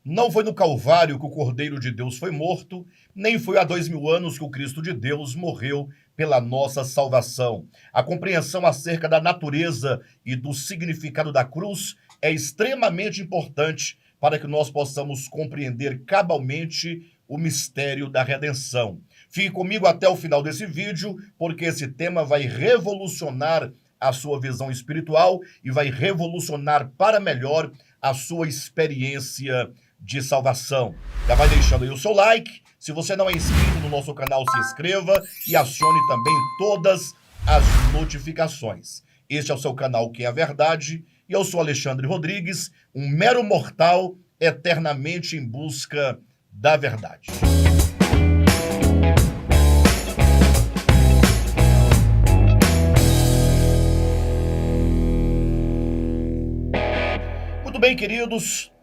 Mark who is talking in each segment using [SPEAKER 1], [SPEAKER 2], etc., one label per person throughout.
[SPEAKER 1] Não foi no Calvário que o Cordeiro de Deus foi morto, nem foi há 2000 anos que o Cristo de Deus morreu pela nossa salvação. A compreensão acerca da natureza e do significado da cruz é extremamente importante para que nós possamos compreender cabalmente o mistério da redenção. Fique comigo até o final desse vídeo, porque esse tema vai revolucionar a sua visão espiritual e vai revolucionar para melhor a sua experiência de salvação. Já vai deixando aí o seu like. Se você não é inscrito no nosso canal, se inscreva e acione também todas as notificações. Este é o seu canal Que é a Verdade e eu sou Alexandre Rodrigues, um mero mortal eternamente em busca da verdade. Muito bem, queridos,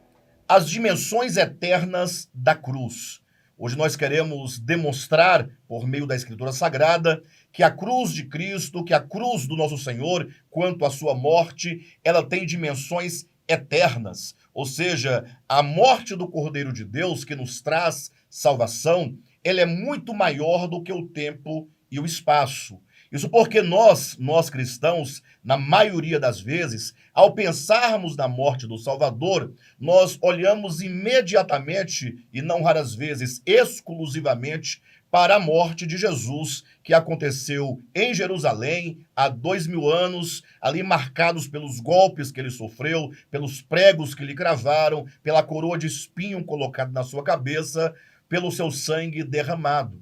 [SPEAKER 1] as dimensões eternas da cruz. Hoje nós queremos demonstrar, por meio da Escritura Sagrada, que a cruz de Cristo, que a cruz do nosso Senhor, quanto à sua morte, ela tem dimensões eternas. Ou seja, a morte do Cordeiro de Deus, que nos traz salvação, ele é muito maior do que o tempo e o espaço. Isso porque nós cristãos, na maioria das vezes, ao pensarmos na morte do Salvador, nós olhamos imediatamente, e não raras vezes exclusivamente, para a morte de Jesus, que aconteceu em Jerusalém há 2000 anos, ali marcados pelos golpes que ele sofreu, pelos pregos que lhe cravaram, pela coroa de espinho colocada na sua cabeça, pelo seu sangue derramado.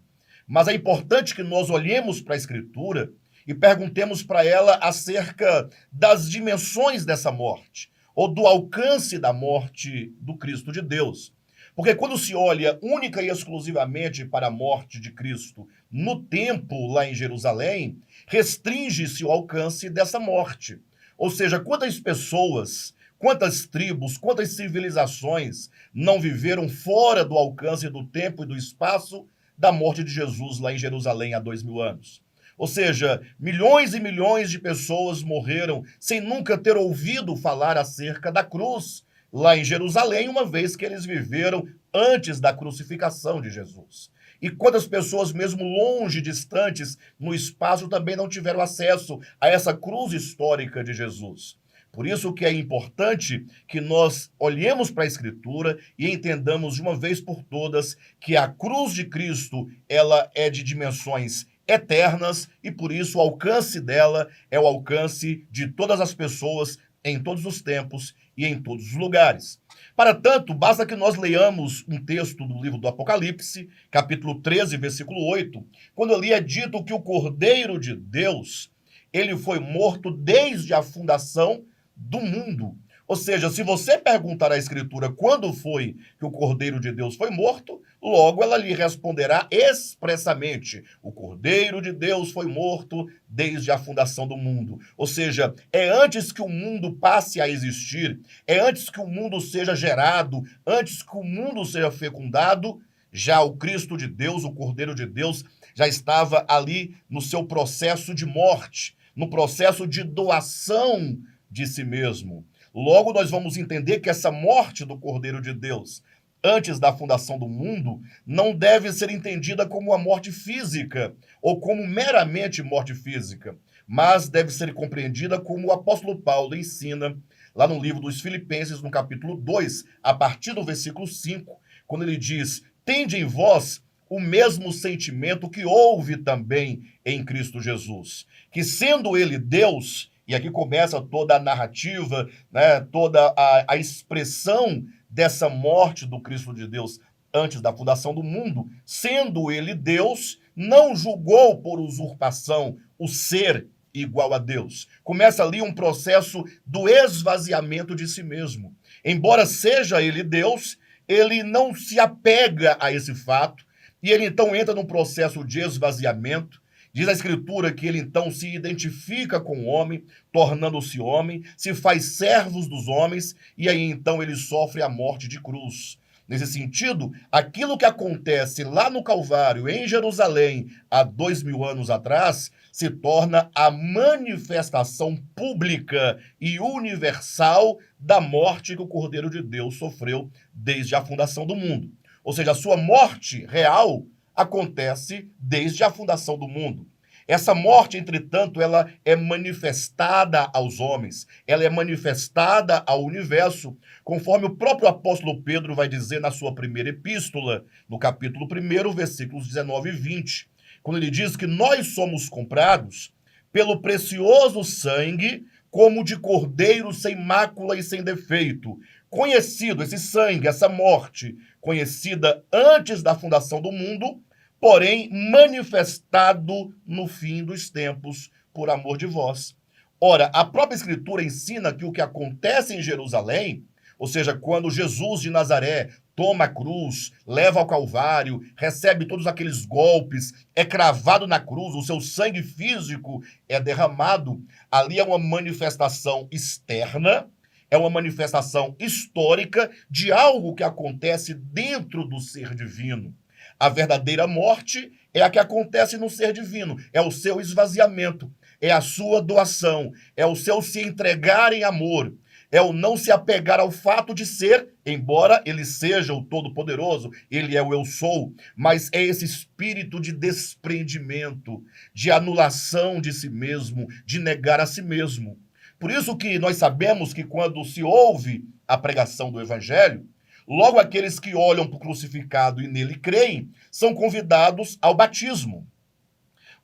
[SPEAKER 1] Mas é importante que nós olhemos para a Escritura e perguntemos para ela acerca das dimensões dessa morte, ou do alcance da morte do Cristo de Deus. Porque quando se olha única e exclusivamente para a morte de Cristo no templo lá em Jerusalém, restringe-se o alcance dessa morte. Ou seja, quantas pessoas, quantas tribos, quantas civilizações não viveram fora do alcance do tempo e do espaço da morte de Jesus lá em Jerusalém há 2000 anos. Ou seja, milhões e milhões de pessoas morreram sem nunca ter ouvido falar acerca da cruz lá em Jerusalém, uma vez que eles viveram antes da crucificação de Jesus. E quantas pessoas, mesmo longe, distantes, no espaço, também não tiveram acesso a essa cruz histórica de Jesus. Por isso que é importante que nós olhemos para a Escritura e entendamos de uma vez por todas que a cruz de Cristo, ela é de dimensões eternas e por isso o alcance dela é o alcance de todas as pessoas em todos os tempos e em todos os lugares. Para tanto, basta que nós leiamos um texto do livro do Apocalipse, capítulo 13, versículo 8, quando ali é dito que o Cordeiro de Deus, ele foi morto desde a fundação do mundo. Ou seja, se você perguntar à Escritura quando foi que o Cordeiro de Deus foi morto, logo ela lhe responderá expressamente: o Cordeiro de Deus foi morto desde a fundação do mundo. Ou seja, é antes que o mundo passe a existir, é antes que o mundo seja gerado, antes que o mundo seja fecundado, já o Cristo de Deus, o Cordeiro de Deus, já estava ali no seu processo de morte, no processo de doação de si mesmo. Logo, nós vamos entender que essa morte do Cordeiro de Deus, antes da fundação do mundo, não deve ser entendida como uma morte física, ou como meramente morte física, mas deve ser compreendida como o apóstolo Paulo ensina lá no livro dos Filipenses, no capítulo 2, a partir do versículo 5, quando ele diz: tende em vós o mesmo sentimento que houve também em Cristo Jesus, que sendo ele Deus. E aqui começa toda a narrativa, né, toda a expressão dessa morte do Cristo de Deus antes da fundação do mundo. Sendo ele Deus, não julgou por usurpação o ser igual a Deus. Começa ali um processo do esvaziamento de si mesmo. Embora seja ele Deus, ele não se apega a esse fato e ele então entra num processo de esvaziamento. Diz a Escritura que ele então se identifica com o homem, tornando-se homem, se faz servos dos homens, e aí então ele sofre a morte de cruz. Nesse sentido, aquilo que acontece lá no Calvário, em Jerusalém, há 2000 anos atrás, se torna a manifestação pública e universal da morte que o Cordeiro de Deus sofreu desde a fundação do mundo. Ou seja, a sua morte real acontece desde a fundação do mundo. Essa morte, entretanto, ela é manifestada aos homens, ela é manifestada ao universo, conforme o próprio apóstolo Pedro vai dizer na sua primeira epístola, no capítulo 1, versículos 19 e 20, quando ele diz que nós somos comprados pelo precioso sangue, como de cordeiro sem mácula e sem defeito, conhecido, esse sangue, essa morte, conhecida antes da fundação do mundo, porém manifestado no fim dos tempos por amor de vós. Ora, a própria Escritura ensina que o que acontece em Jerusalém, ou seja, quando Jesus de Nazaré toma a cruz, leva ao Calvário, recebe todos aqueles golpes, é cravado na cruz, o seu sangue físico é derramado, ali é uma manifestação externa, é uma manifestação histórica de algo que acontece dentro do ser divino. A verdadeira morte é a que acontece no ser divino, é o seu esvaziamento, é a sua doação, é o seu se entregar em amor, é o não se apegar ao fato de ser, embora ele seja o Todo-Poderoso, ele é o eu sou, mas é esse espírito de desprendimento, de anulação de si mesmo, de negar a si mesmo. Por isso que nós sabemos que quando se ouve a pregação do Evangelho, logo aqueles que olham para o crucificado e nele creem, são convidados ao batismo.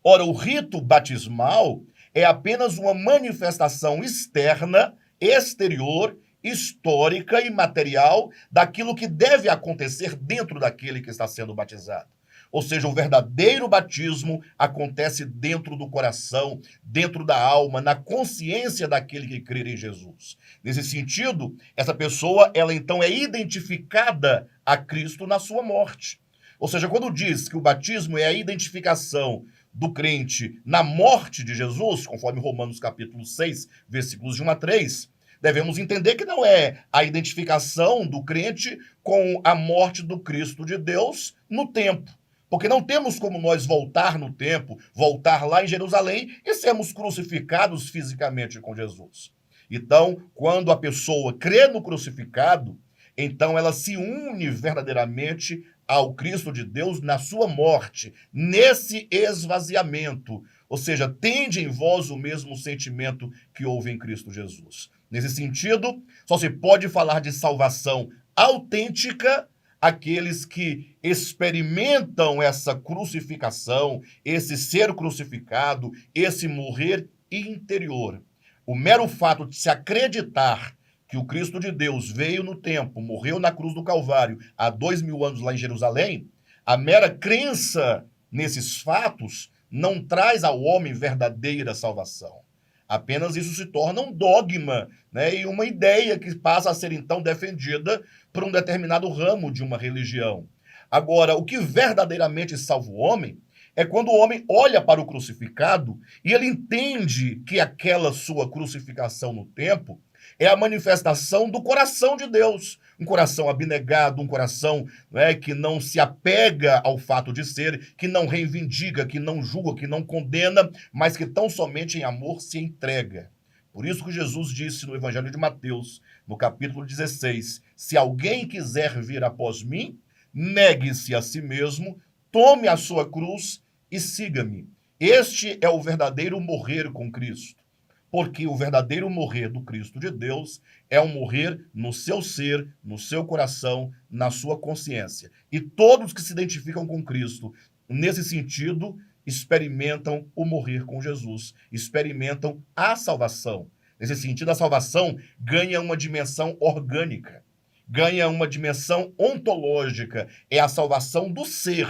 [SPEAKER 1] Ora, o rito batismal é apenas uma manifestação externa, exterior, histórica e material daquilo que deve acontecer dentro daquele que está sendo batizado. Ou seja, o verdadeiro batismo acontece dentro do coração, dentro da alma, na consciência daquele que crê em Jesus. Nesse sentido, essa pessoa, ela então é identificada a Cristo na sua morte. Ou seja, quando diz que o batismo é a identificação do crente na morte de Jesus, conforme Romanos capítulo 6, versículos de 1 a 3, devemos entender que não é a identificação do crente com a morte do Cristo de Deus no tempo. Porque não temos como nós voltar no tempo, voltar lá em Jerusalém e sermos crucificados fisicamente com Jesus. Então, quando a pessoa crê no crucificado, então ela se une verdadeiramente ao Cristo de Deus na sua morte, nesse esvaziamento. Ou seja, tende em vós o mesmo sentimento que houve em Cristo Jesus. Nesse sentido, só se pode falar de salvação autêntica aqueles que experimentam essa crucificação, esse ser crucificado, esse morrer interior. O mero fato de se acreditar que o Cristo de Deus veio no tempo, morreu na cruz do Calvário há 2000 anos lá em Jerusalém, a mera crença nesses fatos não traz ao homem verdadeira salvação. Apenas isso se torna um dogma, né, e uma ideia que passa a ser então defendida por um determinado ramo de uma religião. Agora, o que verdadeiramente salva o homem é quando o homem olha para o crucificado e ele entende que aquela sua crucificação no tempo é a manifestação do coração de Deus. Um coração abnegado, um coração, né, que não se apega ao fato de ser, que não reivindica, que não julga, que não condena, mas que tão somente em amor se entrega. Por isso que Jesus disse no Evangelho de Mateus, no capítulo 16, se alguém quiser vir após mim, negue-se a si mesmo, tome a sua cruz e siga-me. Este é o verdadeiro morrer com Cristo. Porque o verdadeiro morrer do Cristo de Deus é um morrer no seu ser, no seu coração, na sua consciência. E todos que se identificam com Cristo, nesse sentido, experimentam o morrer com Jesus, experimentam a salvação. Nesse sentido, a salvação ganha uma dimensão orgânica, ganha uma dimensão ontológica, é a salvação do ser,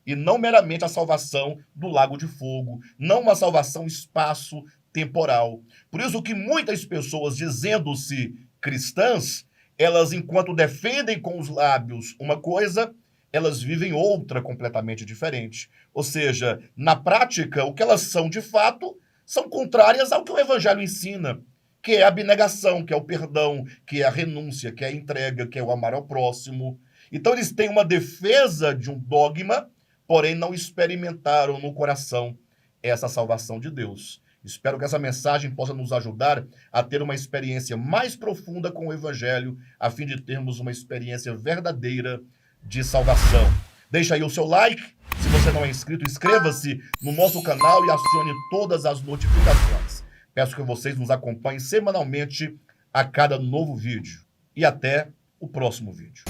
[SPEAKER 1] e não meramente a salvação do lago de fogo, não uma salvação espaço-temporal. Por isso que muitas pessoas, dizendo-se cristãs, elas, enquanto defendem com os lábios uma coisa, elas vivem outra completamente diferente. Ou seja, na prática, o que elas são de fato são contrárias ao que o Evangelho ensina, que é a abnegação, que é o perdão, que é a renúncia, que é a entrega, que é o amar ao próximo. Então eles têm uma defesa de um dogma, porém não experimentaram no coração essa salvação de Deus. Espero que essa mensagem possa nos ajudar a ter uma experiência mais profunda com o Evangelho, a fim de termos uma experiência verdadeira de salvação. Deixa aí o seu like. Se você não é inscrito, inscreva-se no nosso canal e acione todas as notificações. Peço que vocês nos acompanhem semanalmente a cada novo vídeo. E até o próximo vídeo.